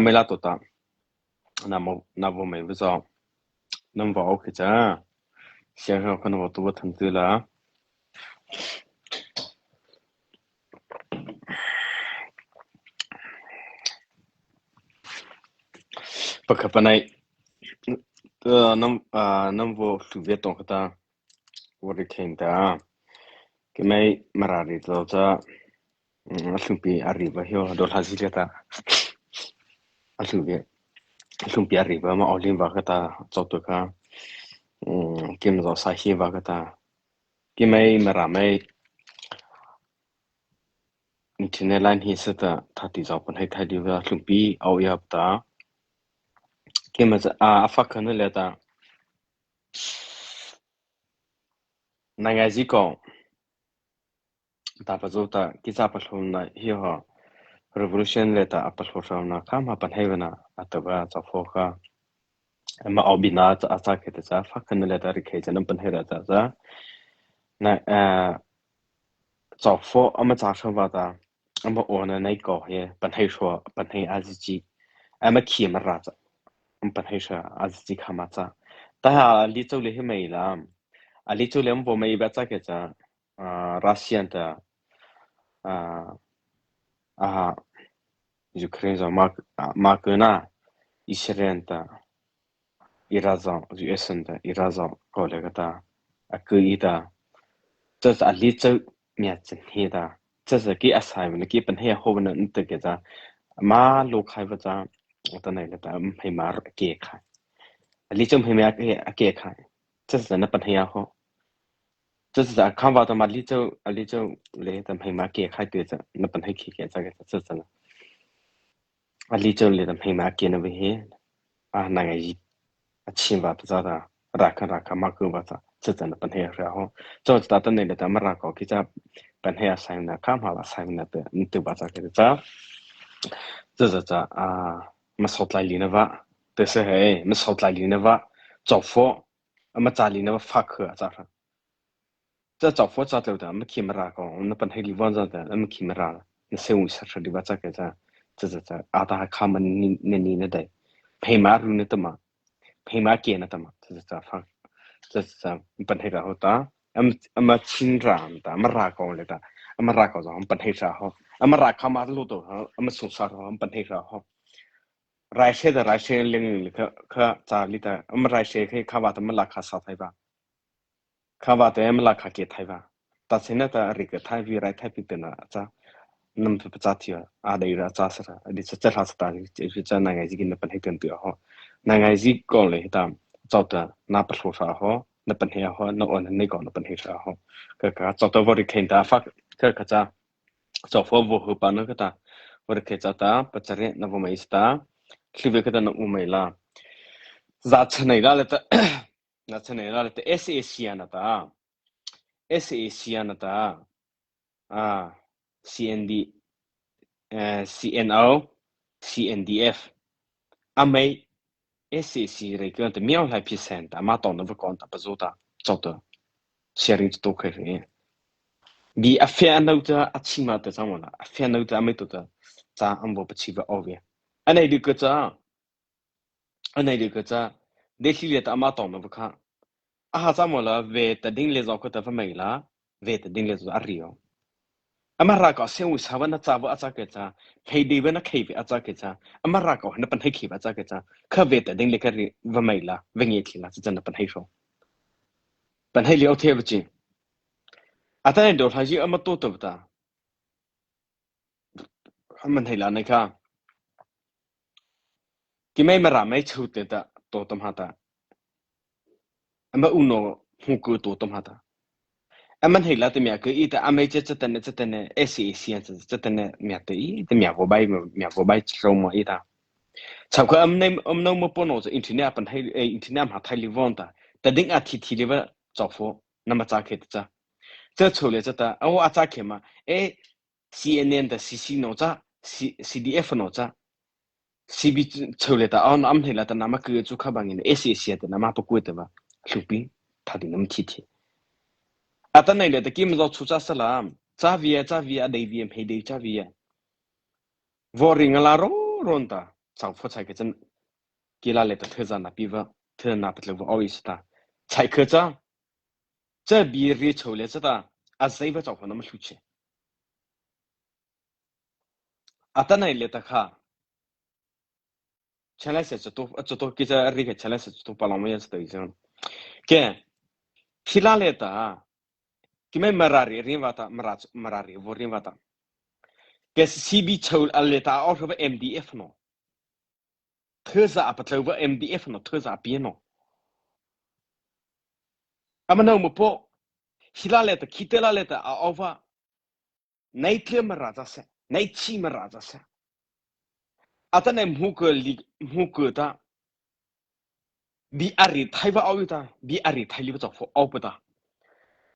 没拉多大，那我没不知道，能不 OK 着？先生可能我多疼对了，不可本来，能不随便动个的，我的看的，给没马拉的走着，顺便 arriba 哟，多拉几个的，顺便 arriba 嘛，奥林瓦个的，走多个，给么走沙西瓦个的，给没马拉没。你听那蓝天是的，他提早本来他就要准备熬夜的，给么子发可能来的，那个是讲，大不走的，给咋不说呢？以后 revolution 来的，不说上呢，看嘛本来呢，对吧？早说个，嘛熬比那咋给的咋发可能来的，开着能本来来的咋，那早说，咋说吧的，我呢那个也本来说本来阿自己，起嘛啥子。本来是自己看嘛子，但是你做了些没了，你做了我们一般这个子，Russian 的，啊Ukraine 马格纳，以色列的，伊拉克 US 的，伊拉克搞那个的，可以的，这是你做面子的，这是给阿塞们给本来好不能这个子，马路开不着，我等那个的，没马给开。你正偏偏给看，这是真的不太好。这是在看法的嘛？你就来的偏偏给看对着，那不太去给这个这真的。你就来的偏偏给那边去，那个一千万不知道的，拉看马哥吧的，这真的不太好。然后，早知道等那个咱们拉高，给这本来上那看法了，上那的，你对吧？这个这没少来里那吧？但是嘿，没少来里那吧？造福，家里那发科咋说？这造福咋走的？没起没拉高，那本来里往着的，没起没拉了。那生活下去里边咋个这大还看么你那得，陪马路那的嘛，陪马给那的嘛，这是咋放？这是本来然后的，亲长的，没拉高了的，没拉高着，本来啥好，没拉看嘛路都好，没送啥好，本来啥好。来些的来些领可咋里的？来些可以看吧，他们拉卡啥台吧？看吧，他们拉卡给台吧？但是呢，他这个台比来台比的呢，咋？那么不咋提啊？的有点咋是了？你这啥子大？就是在那个这个那本来更多哈，那个是搞了的，找的那不说啥好，那本来好，那我那搞那本来啥好，找到我的看的发，咋？找服务后把那个的，我的看找的，不这里那我没事的。去别个的那乌梅啦，咋成那了的？那成那了的 SAC 那的，SAC 那的CND CNO CNDF 没 SAC 那个的苗来批审的，马到那不讲的不做的，找的，下人都可以。你非那的起码的什么了？非那的没得的，咱我不去不熬呗。那这个咋？那这个咋？那些里的马到那不看，怎么了？为的定来找个地方没了，为的定来找阿里哦。拉高生活啥问那咋不咋个咋？配对问那开不咋个咋？拉高那本来开不咋个咋？可为的定来个里不没了，不眼去了，是真的本来说，本来聊天不进。当然聊他就多对不对？问题了，你看，给没没抽的多他妈的，uno 胡歌多他妈的。问题了的面个，没这等呢SAC 这等呢面对，面不白收么差不多那么不弄这 internet 本来internet 嘛太离网的，但等TT 里边造福，那么咋开的这出来我咋开嘛CNN 的 CC 弄CDF 弄CB 出来的那么来的那么个做看吧的 SAC 的那么不贵的吧，手柄他的那么TT。等那来的基本上出啥了？咋 V 那边配的咋 V？我人拉罗的，找佛才个真，给那来的特产那比方，特那不了奥意思的，才可这，这比人抽来这的，啊谁不找不那么出去？啊，当然来的哈，前来是这都给这人个前来是这都把我们也是对象，给，其他来的，给没marari人话的marari，我人话的，给 CB 抽啊来的，奥什么 MDF 喏。特色啊，不头个 MDF 喏，特色边喏。啊么那么不，希拉来的，其他来的啊，奥话，哪天么raja噻，哪期么raja噻。啊，但那木个的，比阿里太不奥的，比阿里太里不着火，奥不的。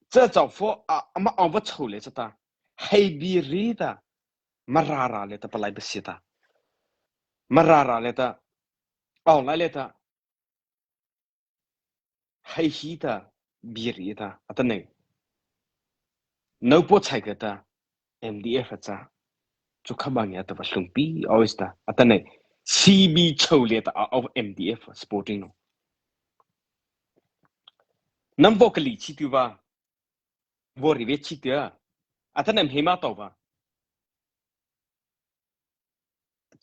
这着火啊，啊么奥不抽来着的，黑比里的，么来的不来不西的，么来的，奥来的，黑西的，比里的，啊，但那。no 不采个的 MDF 咋，就看嘛伢的吧，兄弟，always 的，啊，但係 CB 抽嚟的啊，of MDF sporting 咯，能不个力气对吧？我认为气的，啊，但係起碼到吧，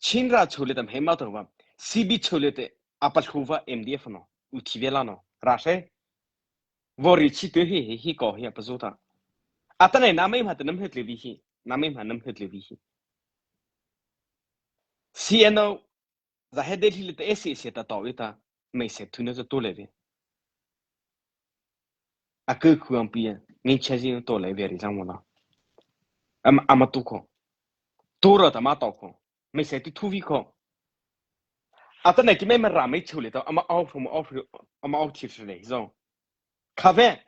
ချင်းရာ抽嚟的起碼到吧，CB 抽嚟的啊，不抽吧 MDF 咯，有體會啦咯，係咪？我認為氣的係高係不錯的。啊，但係那咩嘛，能唔去留意去？那咩嘛，能去留意去 ？CNO 在海地里的 SS 的到位的，没些突然就多来的。啊，个可能比你前些多来别的项目了。阿么多空，多了他妈多空，没些的土味空。啊，但那个没让没抽来的，阿么奥什么奥什，阿么奥提出来种。咖啡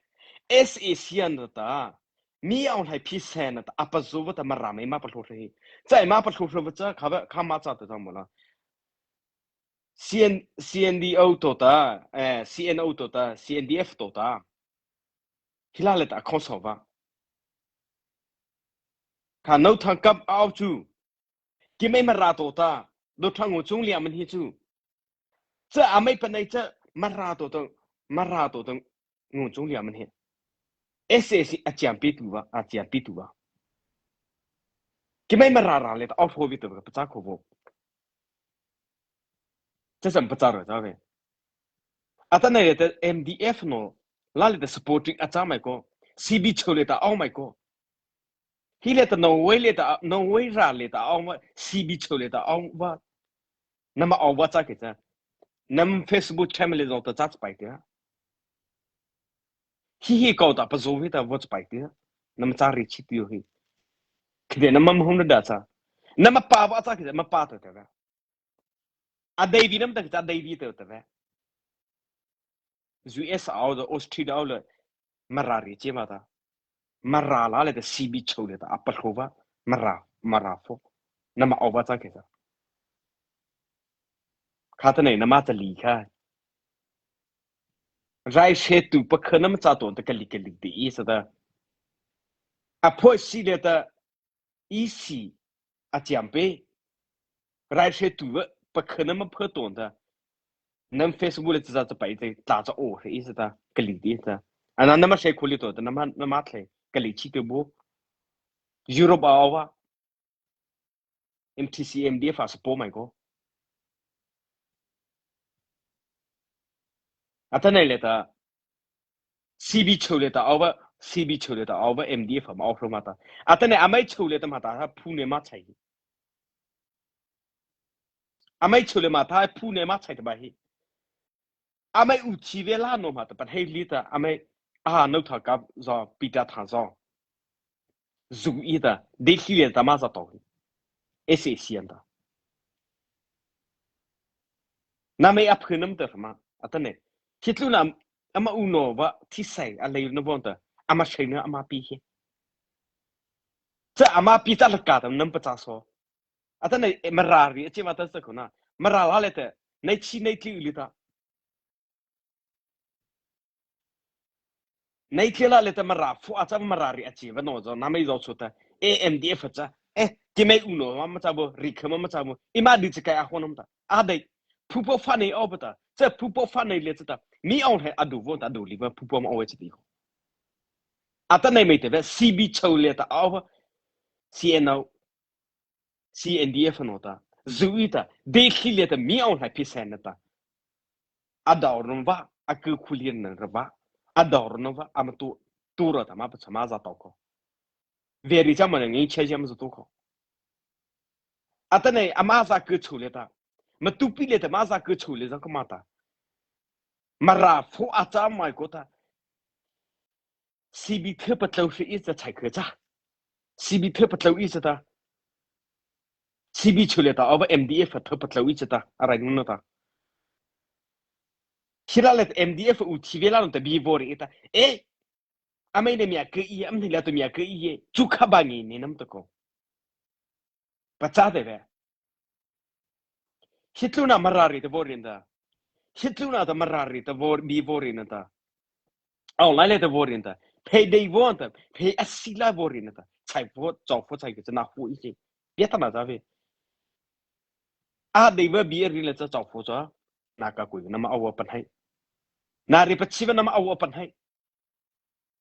SS 样的。你要还批三的，啊不是我他妈让没嘛不出去，再嘛不出去，我这咖啡看嘛咋的怎么了？CNDO 多的，CNO 多的，CNDF 多的，其他来的看少吧。看no 汤cấp ao chú, cái mấy mà ra tổ ta, đồ thằng ngồi chung liam mình hi chú, chứ à mấy bên này chứ mà ra tổ ta ngồi chung liam mình hi, SS à chạm pi tu ba, cái mấy mà ra lên, ao phô vi tu cái bác khổ vô, chứ sao bác rồi sao vậy? À ta này là MDF nó, là là supporting à cha mày co, CB chơi là ta ao mày co. Hi le ta no way ra le ta aw ma CB cho le ta aw wa na ma aw wa cha ke cha nam Facebook channel le ta cha pai de hi ko ta pa zo vi ta wa pai de nam cha ri chi ti hi ke na mam hom da cha na ma pa wa cha ke ma pa ta ta a dai vi nam ta cha dai vi ta ta US aw da Australia aw le ma ra ri che ma ta ma ra la le ta CB cho le ta a pa ko wa ma ra fo na ma aw wa cha ke chaข้าท่านไหนน้ำมาจะลีค่ะรายเชตุปะเคน้ำจ่าตัวตะกลิกลิกดีอีสตาอ่ะพอสิเลตาอีสีอาจารย์เป้รายเชตุปะเคน้ำเพื่อตัวตาน้ำเฟซบุ๊กเลยจะไปจะตาจะโอ้อีสตากลิกดีสตาอันนั้นน้ำมาใช้คุยตัวแต่น้ำมาเลยกลิกชิตบุยุโรปเอาวะ MTC MDF สปอร์ไม่ก็อ่ะท่านไหนเลยตา CB 抽来的，เอาว่า CB 抽来的，เอาว่า MDF มาเอาเข้ามาตาอ่ะแต่เนี่ยไม่抽来的มาตาถ้าผู้เนี่ยมาใช่ไม่抽来มาถ้าผู้เนี่ยมาใช่ทำไมไม่อุทิเวลาโนมาแต่ปัจจัยลิตาไม่นึกถึงกับจอปีตาทางจอจูอีตาเด็กที่เรียนตามาจะต่อเอเซียนตานั่นไม่อัพขึ้นน้ำเตอร์มาอ่ะแต่เนี่ยคิดดูนะมาอุโนว่าที่ใส่อะไรอยู่ในบนตามาใช้เนื้อมาปีจะมาปีตาลักกาดน้ำประจักษ์โซ่อ่ะแต่เนี่ยมารารีเจ้ามาตั้งแต่คนน่ะมาราอะไรแต่ในชีในที่อุลิตาในที่ละเลยแต่มาราฟูอาจจะมารารีอาชีพโน้ตน้ำไม่รู้สุดแต่ AMDF จ้ะกิไม่อุโนมาจ้าบุริคมาจ้าบุอีมาดิจิกายอาคนนั้นตา Ade Pupo funny obata, the Pupo funny letter. Me on her adu won't adu live Pupom always be. Atane made the CB Chow letter over CNO CNDF nota. Zuita, they let me on her piece senator. Adornova, a Kukulian Rava, Adornova, Amatu, Tura, the Mapa Samaza Toko. Very German and each Jams Toko. Atane Amaza Gutuleta. Matupi let Maza Gutul is a comata. Mara for Ata my gota. CB Purpatlo is the Taikata. CB Purpatlo is the CB Chuleta over MDF at Purpatlo is the Aragunota. Shira let MDF Utivela the Bivorita. Eh? I made a Miaki, I'm the Latomiaki, Chukabani in Namtoko. Patade. Hitluna Marari the Vorinda. Hitluna the Marari the Bivorinata. Oh, I let the Vorinda. Pay they want them. Pay a sila Vorinata. Type what job for take it enough for easy. Yet another. Ah, they will be a related job for her. Nakaku, Nama open high. Na repetiva Nama open high.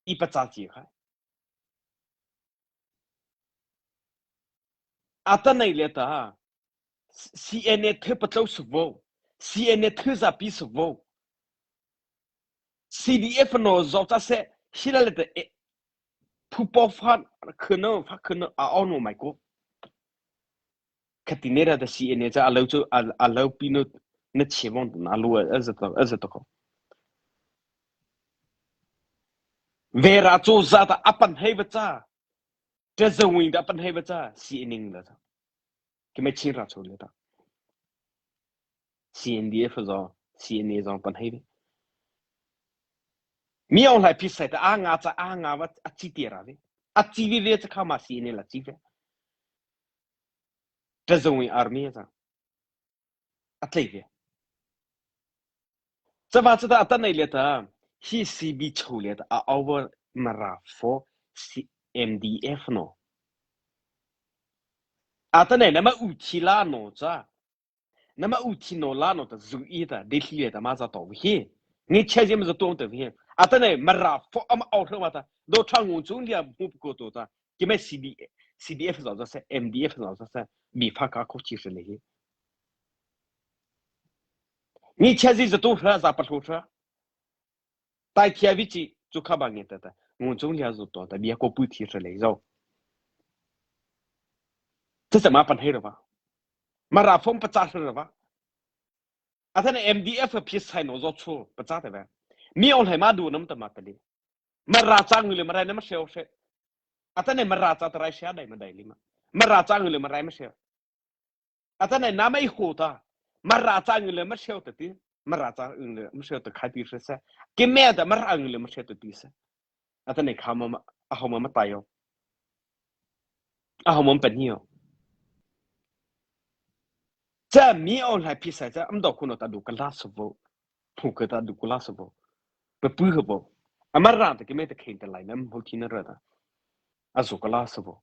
Ipatati. Atana letter. CNA Tepatlos of woe. CNA Tuza piece of woe. CDF knows what I said. She let the poop of her canoe, I know my go. Catinera the CNA allow Pinot Netchevon, Alua as a talk. Vera Zata up and Havata. Just the wind up and Havata, CNing letter. Kimachira to letter. CNDF is all CNA's on Panhaven. Me on like piece at Angata Anga at Titiravi. At TV to come as CNA Lativa. Just the wind army at Lavia. So what's that letter? He CB Cholet are over Mara for MDF no. Atane Nama Uchila no, sir. Nama Uchino Lano, the Zuita, they hear the Mazato here. Ni Chazim the tone of him. Atane Mara for Automata, though Changu Julia Mupkota, give me CDF of the MDF of the be Faka coaching. Ni Chazis the two has a patotra. Tai Chiavici to Cabangeta, Monjulia Zoto, the Biaco Puti Relazo. Just a map and Herova. Mara from Patasarava. At an MDF a piece sign was also Patata. Me on Hemadu Namta Matali. Maratangul Marana Michel. At an Marata Raisha Daima. Maratangul Maramichel. At an Name Hota. Maratangul Michel. Marata Michel to Katisha. Give me the Marangul Michel to Tisa. At an Ekama a home Matayo. A home Penio. Me on like piece at I'm not going to do Colassable. Pukata do Colassable. But Pugable. I'm around to give the king the line. I'm holding a rudder. As a Colassable.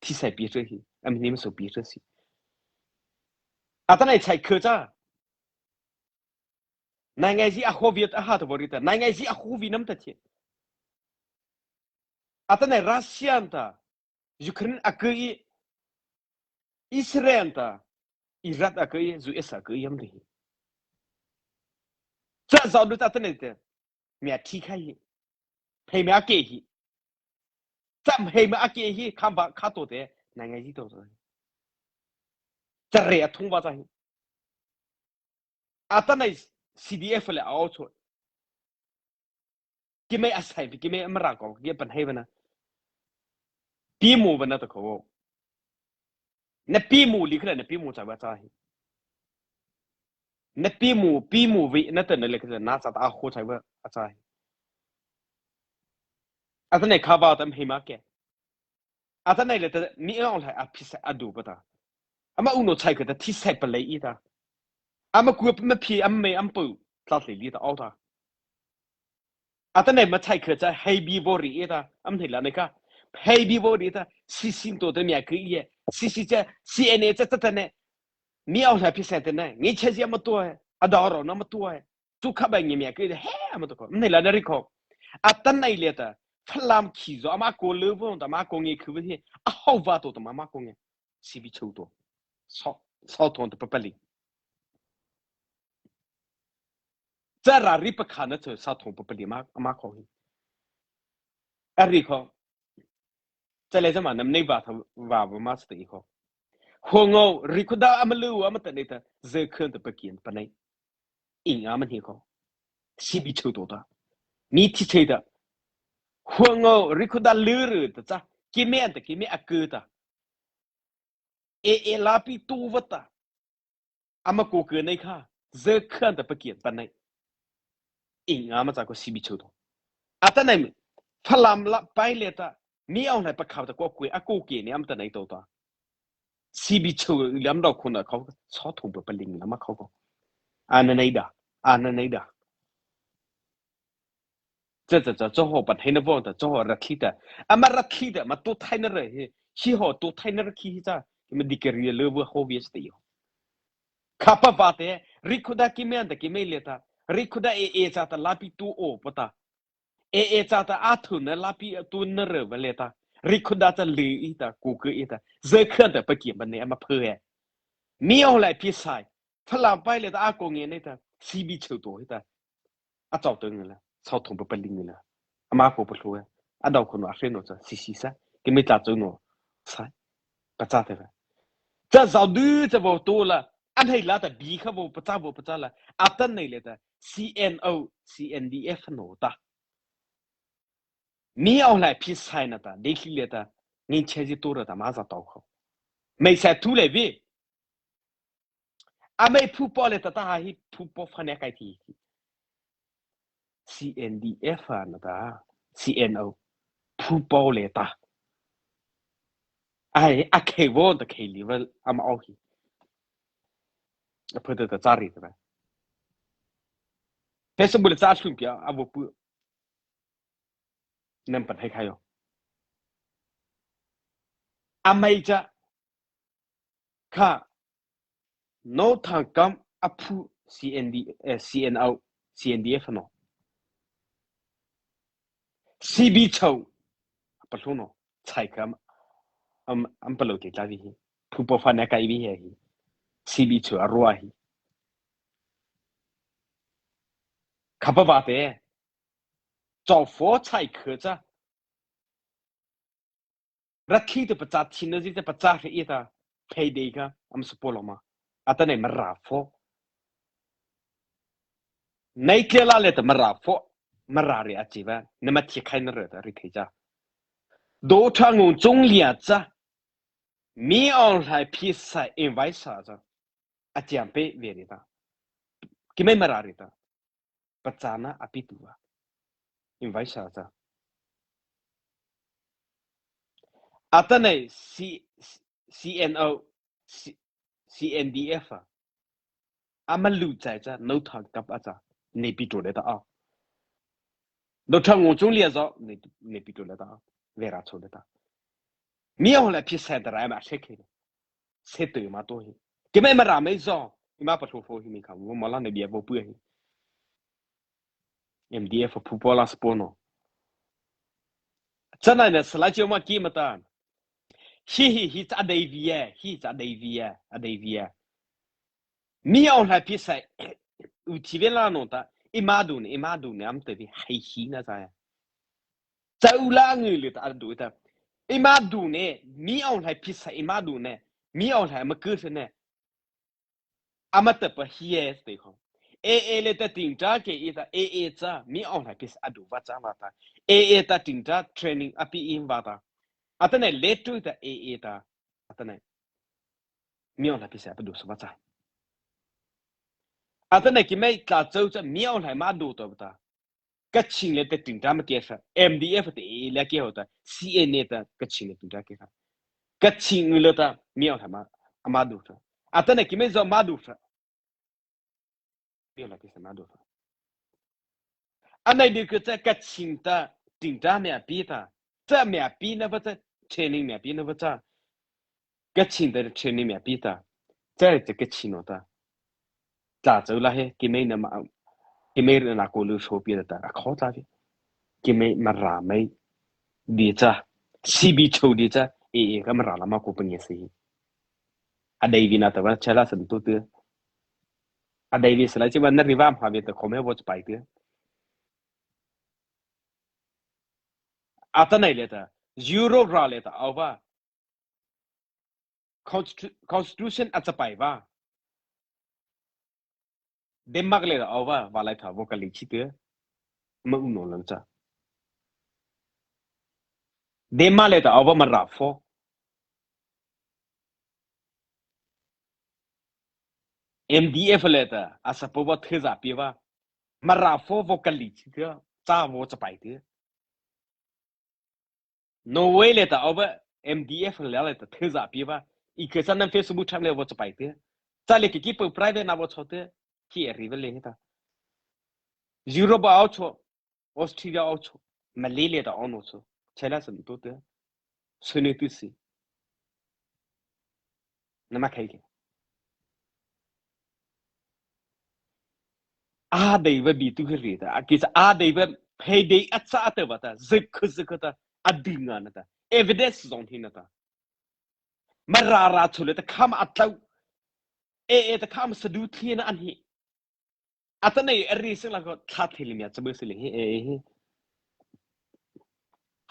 Tisa Peter, I'm named so Peter. At an I take Kurta. Nangazi a hoviat a heart of it. Nangazi a hovi numtati. At an Rassianta. You can agree Israenta. Irat accueille zu es accueillam de. Ça ça doit attendre. Mais à Tikai. Pay me a kehi. Some hay me a kehi, come back cato there, Nangazito. Terre Tumbazahi. Atana CDF also. Give me a side, give me a miracle, give an haven. Pimu another co. Nepimu liquor and a pimu tabatahi. Nepimu, we nothing like the nuts at our hotel atai. Atane cover them himake. Atane let me all a piece I do better. I'm a uno take the tea separate either. I'm a group me p and me ample, slightly little altar. Atane ma take a hey be body either. I'm the lanica. Hey be body either. Sissin to the Miaki, Sissi, CNA, 喵来比赛的呢，你吃这么多哎，到了那么多哎，就看白你面给的嘿么多个，你来那里考，等那里的，弗朗起着，妈过路不的，妈工业去不去，好话多的妈工业，是比抽多，少通的不灵，这哪里不看得出少通不灵妈考去，里考，再来这嘛，那么那把他娃娃嘛是的以后。Hongo rikuda amalu amatanita zekhan de bakin panai in amaniko sibi chudoda miti cheda hongo rikuda luru ta kimi akuda lapi tuvata amako ke kha zekhan de bakin panai in amata ko sibi chudo atanai phalam la paileta mi aung lai pakhaw ta ko kwe akoke ni amtanai to ta CB 抽两道空的考草土不灵了嘛考过，安那的，这好把太那帮的，这好热气的，嘛热气的嘛多太那人，喜好多太那气咋，你们这个人乐不好为是的哟。卡巴巴的，rikuda 给面的给没了的，rikuda 咋的拉比多哦不的咋的阿头呢拉比多那人不了的。rikuda 在里一的，谷歌一的，这看的不见不呢，嘛破哎，苗来比赛，他老白了的阿公爷那的 CB 抽多的，早等了，草通不灵了，马过不出哎，到可能谁弄着，西噻，给没咋走弄，噻，不咋的了，这早女这不多了，俺还拉的比可不咋了，等那里的 CNDF 弄的。苗来比赛呢的，那里的，人钱就多了的，马上到口，没赛出来呗。没铺包了的，大还铺包放那个地 CNDF 啊那的 CNO 铺包了的，开我的开里边，俺们奥去，不得咋里的呗？但是为了咋出标，我不能不太开哟。没着，看。no 他刚铺 CNO CNDF 喏 CB 抽不说喏才个不了解咋的铺不翻那个一边 CB 抽啊弱啊看不罢的找佛才可着那气都不咋听的这不咋个一的配的个俺们是波了吗等你们拉佛那个拉来的没拉佛没拉的啊几万那么提开那热的你看着多长我中连着米昂来比赛因为啥子讲被别的的给没拉的不咋那比多啊因为啥子等你 CNO CNDF 们录在这 no 他干巴子你比多来的啊多长我中连着你比多来的啊为啥错的的米昂来比赛的来嘛谁开的谁对嘛多些给没拉没着你妈不说说你看我没让你别不不 MDF 铺包拉是包喏真的呢是来就嘛给么的he's a Davia米昂来比赛有体面啦弄的一马度呢俺们这边还行那啥呀走啦你里的度的一马度呢米昂来比赛一马度呢米昂来么个是呢俺们这不 here 的哈le ta tinta ke ita za mi on la pis adu va cha va ta ta tinta training api in va ta atane le tu ta ta atane mi on la pis adu so va cha atane ki mai ta zhou cha mi on la ma du to ta ka chin le ta tinta ma ke sa MDF de le ke ho ta CN ta ka chin le tinta ke sa ka chin le ta mi on la ma du ta atane ki mai zo ma du sa la pis ma du sa anh đi cái cái chính ta tỉnh ta mẹ biết ta这mẹ biết nó vẫn training mẹ biết nó vẫn cái chính ta training mẹ biết ta 这个气诺的，咋走了嘿？给没那么，给没人拿过路手别的，啊靠咋的？给没嘛拉没，你这西比抽的这，个嘛拉了嘛过不也是？啊，对比那的话，吃了什么都得，啊，对比是来这边那地方旁边的，后面我就摆的，啊，在哪里的？Europe 哪里的？好吧。Constitution อาจจะไปว่าเดนมาร์กเลยเอาว่าว่าอะไรถ้าว่ากันลิขิตมันอุ่นนอนจ้ะเดนมาร์กเลยเอาว่ามันรับฟอ MDF เลยอาจจะพบว่าเธอจะเปียว่ามันรับฟอว่ากันลิขิตจ้าว่าจะไปโนเวเลยเอาว่า MDF เลยเธอจะเปียว่าอีกแค่นั้น Facebook ทำเลยว่าจะไปจ้าเลยกี่เปิด private นะว่าชดที่รีเวลเลยยุโรปเอาชัวออสเตรเลียเอาชัวมาเลเซียเอาโน่ชัวใช่แล้วสิตัวส่วนนี้ตัวสินั่นมาใครกันอาเดี๋ยวบีตุกเรื่องกิจอาเดี๋ยวเพย์เดย์อัศจรรย์ว่าซึกอดีงานevidence ตรงที่นั่นมาราชุเลยแต่ข้ามอัตลแต่ข้ามสะดุดที่นั่นอันนี้อัตเนี่ยรีสิ่งละก็ทัดที่ลิมีจะเบอร์สิเลย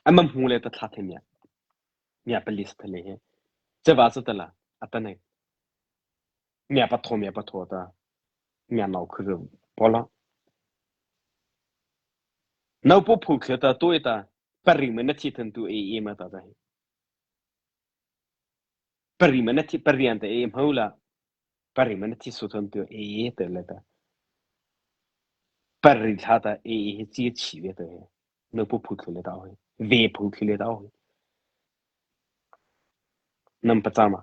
อันมันหูเลยแต่ทัดที่มีเป็นลิสต์เลยจะว่าสุดละอัตเนี่ยมีปัทโทแต่มีนาวคือพอละนาวปุ๊บผูกแต่ตัวแต่ปริมาณที่ทันตัวมาแต่ปริมาณที่ปริยันแต่มาหูละปริมาณที่สุดทันตัวแต่เลยแต่ปริธาแต่จีชีวิตแต่นาวปุ๊บผูกเลยแต่เวผูกเลยแต่นั่นปัจจัยมา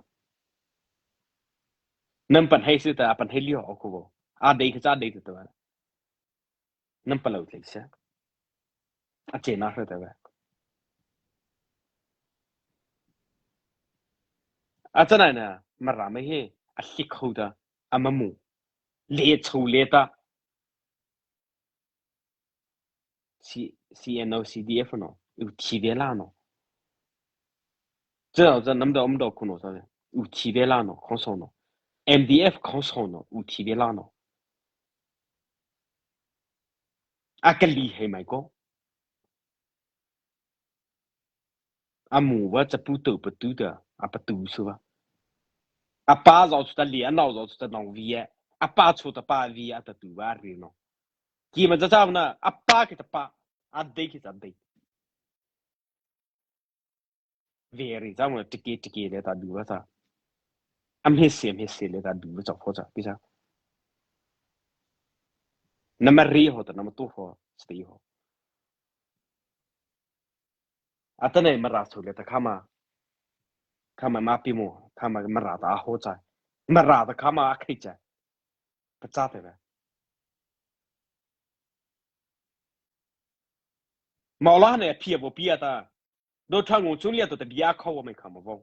นั่นปัญหาสุดแต่ปัญหาเลี้ยวเอาคู่อาเด็กจะเด็กตัวนั่นปัญหาเลยใช่อาเจน่าสุดแต่อาจารย์เนี่ยมาราไม่ให้อาศิกเขาอามามูเลี้ยชูเลี้ยตา CNO CDF เนาะอยู่ที่เวลาเนาะ这能不能我们到可能啥的有ที่เวลาเนาะของสองเนาะ MDF ของสองเนาะอยู่ที่เวลาเนาะอาก็ลีให้ไหมก็อามูว่าจะพูดตัวประตูเด้ออาประตูใช่ปะอาป้าเราสุดท้ายเลี้ยนเราสุดท้ายน้องวีอาป้าชุดป้าวีอาตัวตัวอะไรเนาะกี่มันจะจำนะอาป้าคิดป้าอาเด็กคิดเด็กเวรีจำว่าตะกี้เลยตาดูว่าซะไม่เสียเลยตาดูว่าจะพอจะพี่จ๊ะน้ำมันรีหัวแต่น้ำมันตู้หัวสตีหัวอาตอนนี้มาราสุดเลยแต่ข้ามาปีมัวข้ามาราตาหัวใจมาราตาข้ามาใครใจพระเจ้าเถอะมาล้อเนี่ยเพียบเพียตาโดยทางงูจุเลียตัวแต่เดียเข้าว่าไม่ขำมาบ้ง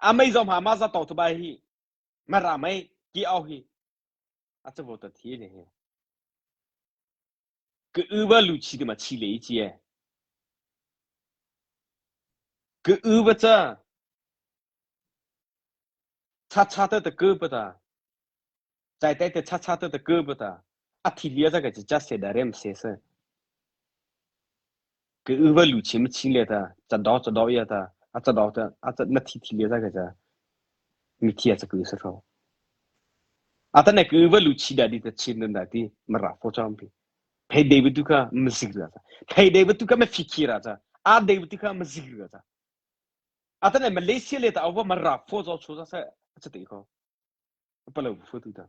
อาไม่ยอมหามาจะต่อตัวไปฮีมาราไม่กี่เอาฮีอาจจะบอกตัวที่เลยก็ว่าลูกชีดมาชีเลยจีก็ว่าจะชัดแต่ก็บ่ได้ใจแต่ชัดแต่ก็บ่ได้อาทิตย์เดียวจะก็จะเสียดายเรื่องเสียสิก็ว่าลูกชีมาชีเลยแต่จะดอเยอะแต่อาจจะนาทีเดียวจะก็จะมีที่จะก็สุดท้ายอาตอนนี้ก็ว่าลูกชีได้แต่ชีนั่นได้มาราฟอจอมพีเพย์เดวิดตุก้าไม่สิกเลยจ้ะเพย์เดวิดตุก้าไม่ฟิกเลยจ้ะอาเดวิดตุก้าไม่สิกเลยจ้ะอาตอนนี้มาเลเซียเลยแต่เอาว่ามาราฟอจอมชัวร์ซะจะตีเขา不能不对的。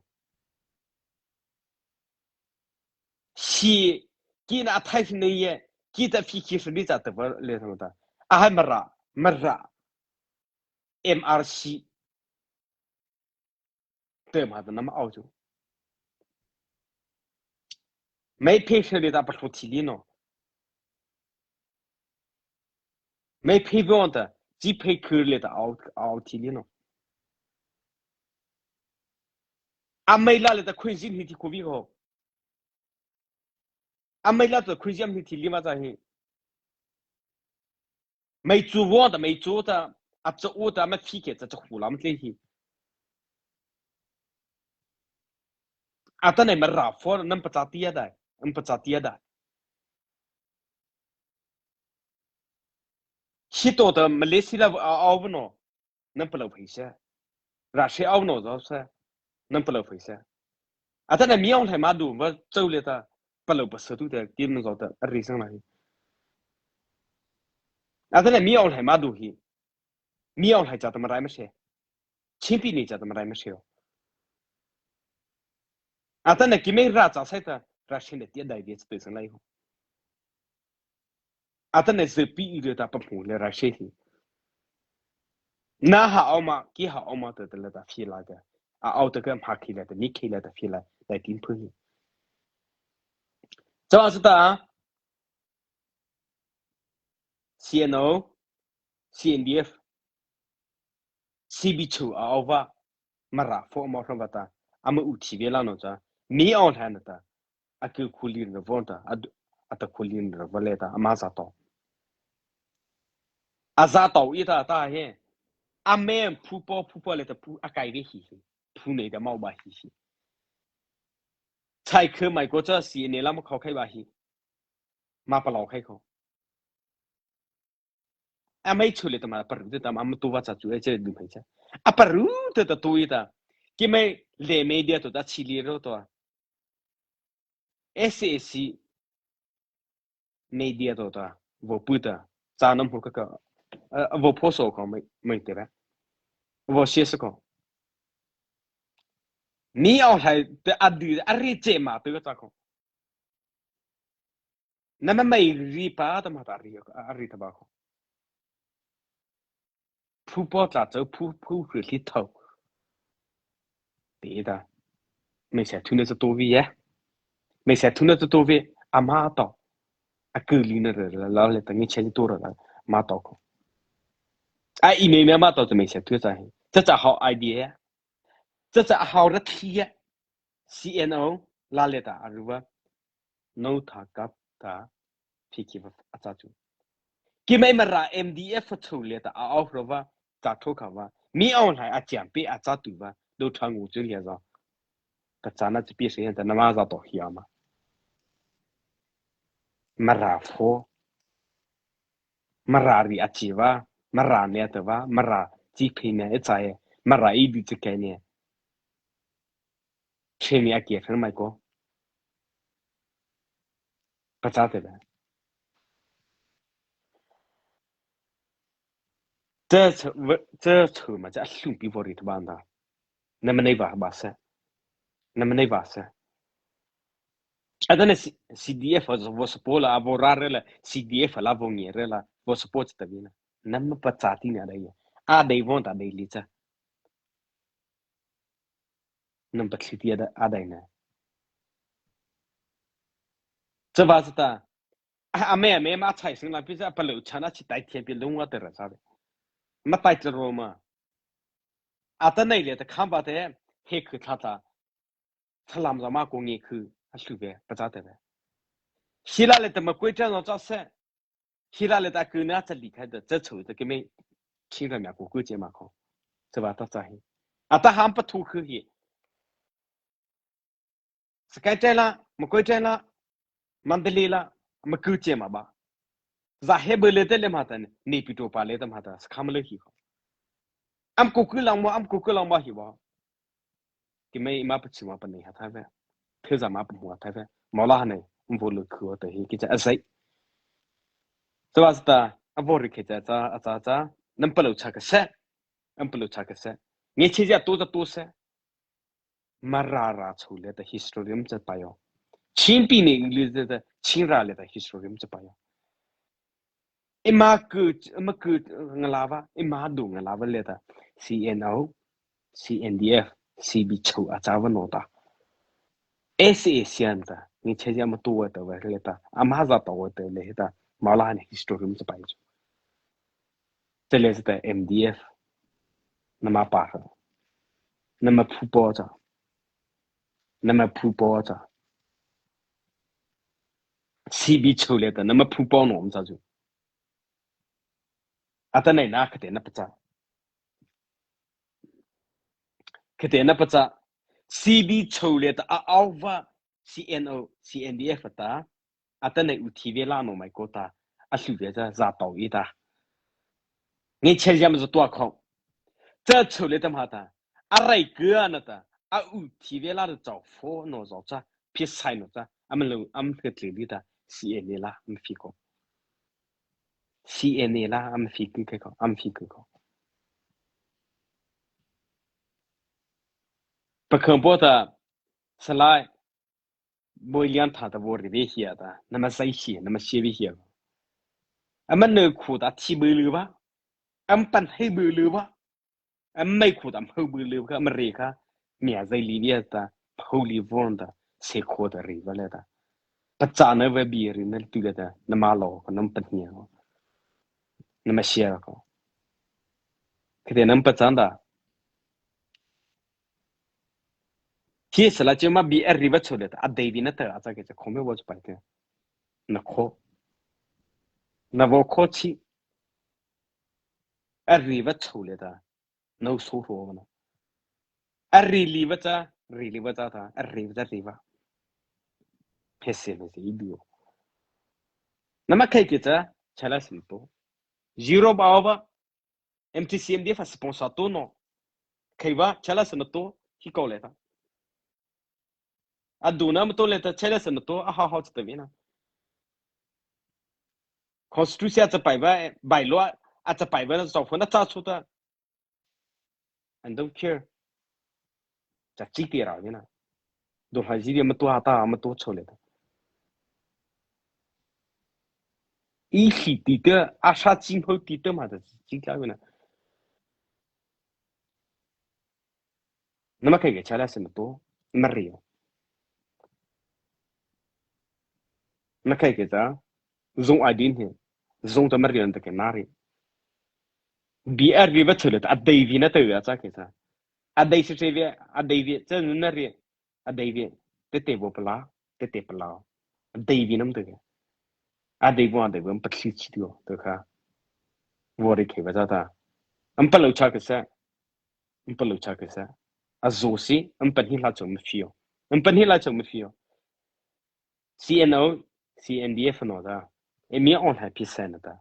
是，给那太平的耶，给他飞机是你咋得不来什么的？啊还没ra MRC， 对嘛的那么澳洲，没配车的咋不出体力呢？没配标的，只配科的澳体力呢？阿没拉了的困境你提苦逼好，阿没拉的困境你提立马在嘿，没做完的没做的，啊做我的没提给这胡了没这些，啊但你们拉佛能不咋地的，能不咋地的，许多的没联系了熬不孬，能不老回事，那谁熬孬着是，能不老回事。啊，但係苗係馬路我走了的，不老不收到的，基本上的人生了。啊，但係苗係馬路去，苗係就咁來麼些，前邊你就咁來麼些。啊，但係佢們拉早些的，拉現在點來點子對上來以後。啊，但係是比喻的不同了，拉些去。那好嘛，幾好嘛的了的飛來的，啊，奧特個馬起來的，你起來的飛來來點破去。這樣子的啊。CNO, CNDF, CB2 over mara for more from that. I'm a UTV lanoza. Me on Hanata. I could cool in the Vonta at the cool in the Valeta, Amazato. Azato, ita ta here. A man pupo let a poo a guy he. Pune the Mauba he. Taika my gota see in Elam Kokabahi. Mapalo Heko. I made too little my parent, I'm to what's at you, a paru to the tuita. Give me le media to that chili roto. SAC media to the Voputa, Sanam Hukaka, Voposo come make it. Voshisko. Me all had the Adi Aritema to the taco. Never may repa the Matario Aritabaco. Pupo tato, poo really toe. Data. May say two minutes to be, may say 2 minutes to be Amato. A good leaner, la let me change to Matoko. I email Mato to make say 2 times. That's a hot idea. That's a how the tea. CNO, la leta aruba, no takata, piki of Atatu. Kimemara MDF to leta over Tatokava. Me on high at Jampi at Tatuva, no tongue Juliaza. Katana to be and the Namaza to Hiama. Mara for Marari Achiva, Mara Netava, Mara Jipina, it's I, Mara Idi to Kenya. Chimney I gave her my go. Patata. 这丑嘛，这兄弟伙里头办的，那么那把噻，那么那把噻，啊，但是 CDF 我是播了啊，我拉了 CDF 拉不年了，我是播这边了，那么不咋地呢的呀，啊，得往大得里子，那不吃点的啊得呢，这把是的，啊没嘛财神了，比如不留钱那去代替别弄我得了啥的，没带着罗嘛，啊，在那里的看不得，黑去他拉么嘛工业去，啊，随便不咋得呗。希腊的怎么规章上做事？希腊的大哥呢，这离开的，这丑的给没听着面过过节嘛看，是吧？到这里，啊，他还不吐口气，是该这了，没规章了，曼德里了，没过节嘛吧？咋还不来得了嘛的呢？你比多巴来的嘛的，是看不了去哈。俺过过浪嘛，俺过过浪嘛去吧？给没嘛不吃嘛不能下台呗，票子嘛不mua台呗，毛拉呢，我不录课的，给这谁？是吧？是的，啊，我是给这能不露差个噻？能不露差个噻？你现在多着多噻？马拉出来的 history 我们这白哟，前边那个的前来的 history 我们这白哟。一马个我拉吧，一马多我拉不来的 CNO、CNDF、CB2啊，咋不弄的？SA 线的，你现在么多的来的，啊马咋多的来的，马拉呢 history 我们这白哟。这里是的 MDF，那么把那么铺包着。那么普包着 CB 出来的那么普包我们咋就啊但那可得那不咋可得那不咋 CB 出来的啊 Alpha CNO CNDF 的啊但那有 TV 拉弄买过的啊属于这咋导一的你前天不是多空这出来的嘛的啊来个那的啊有 TV 拉的找佛那找这别猜那这俺们路俺们个这里的 CNA 啦我们飞过 CNA 啦俺们飞过个俺们飞过个不可不的是来不两他的我的这些的那么谁些那么些这些俺们那苦的提不了吧俺们办黑不了吧俺没苦的后不了个俺们这个面在里面的后里忘的谁苦的人过来的不咋那外边人那对的那么老那么不年哦那么些个可得能不长的其实了就嘛比二里不出来的啊对比那得啊这个就后面我就白的那苦那我苦气二里不出来的那舒服呢二里不咋二里不咋的二里不咋里吧拍摄的是一流那么开个这才来什么多 zero 包吧 MTCMD 发 sponsor 多呢开吧才来什么多去搞来的啊多那么多来的才来什么多啊好好这边呢 Constitution 这百乱啊这百万的造反那咋出的 I don't care 这几点了呢都还是这么多大么多出来的一起地的啊啥今后地的嘛的几条呢那么开个才来什么多没有那开个这用 identity 用的没人的个哪里 BR 不出来的啊 David 那对啊咋个啥啊 David 这边啊 David 这那里啊 David 这对不啦这对不啦 David 那么对个啊 David 不客气的哦对吧我的开不着的俺不露差个啥俺不露差个啥啊做事俺本身拉做没需要俺本身拉做没需要 CNO CNDF 那的也没安排比赛那的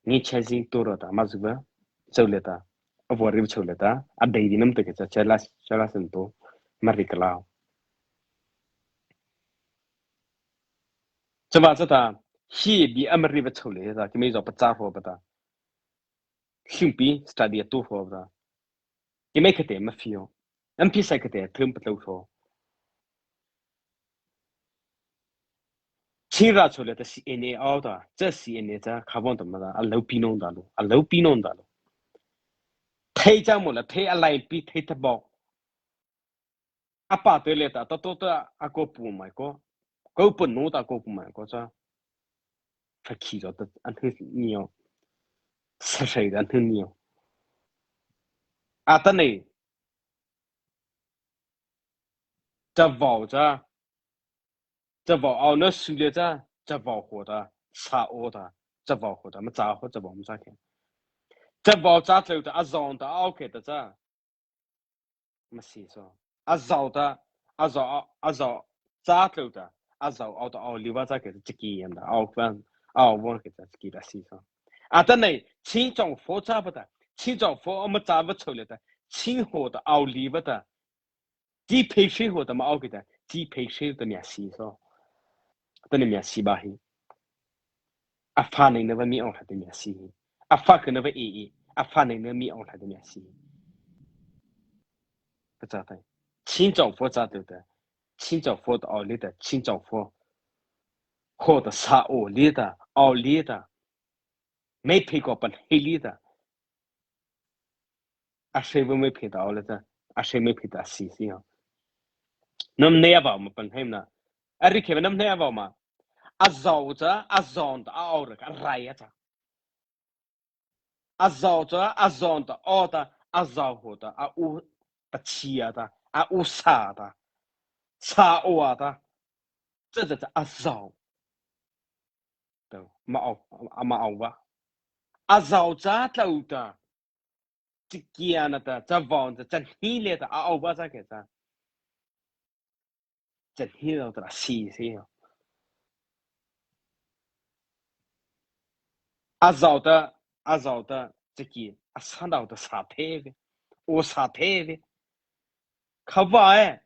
你前些多了的嘛是不走了的我这不走了的啊 David 那么对个啥这拉很多没这个啦这把这的西比俺们这边走了的就没找不咋活不的性比 study 多活不的就没可得没需要俺比赛可得听不都说清查出来的 CNA 熬的，这 CNA 这卡忘的么的，啊老比弄的咯，啊老比弄的咯，推着么了，推啊来比推的包，啊把对了的，都啊个不买个，个不弄的个不买个这，他起着的，俺很牛，是谁的俺很牛，啊等呢，这包着，这包熬那输了这包活的，啥熬的，这包活的，么咋活这包么咋看？这包咋走的？啊让的熬开的这。么是说，啊绕的，啊绕咋走的，啊绕熬的熬里边咋给它这个样的，熬给它这个的是说，啊等呢，清政府咋不的，清政府我们咋不出来的，清河的熬里边的，几培训河的嘛熬给的，几培训的面是说，等你面是吧嘿，啊发你那边面熬他的面是，啊发可能会啊发你那面熬他的面是。不咋的，清政府咋对的？清政府的奥利的，清政府或者啥奥利的，奥利的，没赔过本黑利的，啊谁不没赔到奥利的？啊谁没赔到西西啊？那么那吧嘛本黑呢？啊你看那么那吧嘛？啊绕着啊绕的啊奥的啊来呀着，啊绕着啊绕的奥的啊绕的啊乌不起呀的啊乌啥的。啥哇的，这阿早的嘛吧，阿早咋走的？这件了的，这房子这你来的啊吧咋个子？这你了的是啊，阿早的这个阿上到的啥态的，我啥态的，可不哎，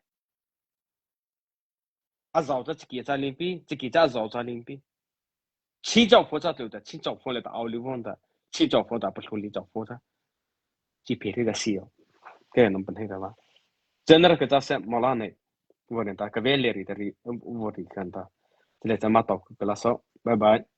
阿早的这个在林边，这个在早在林边。七兆佛在走的，七兆佛来的奥利旺的，七兆佛的不处理兆佛的，就别的事哦，这能不听的吗？真的个在说马拉呢，我呢，大个别来的，我的看到，这里咱们到个拉手，拜拜。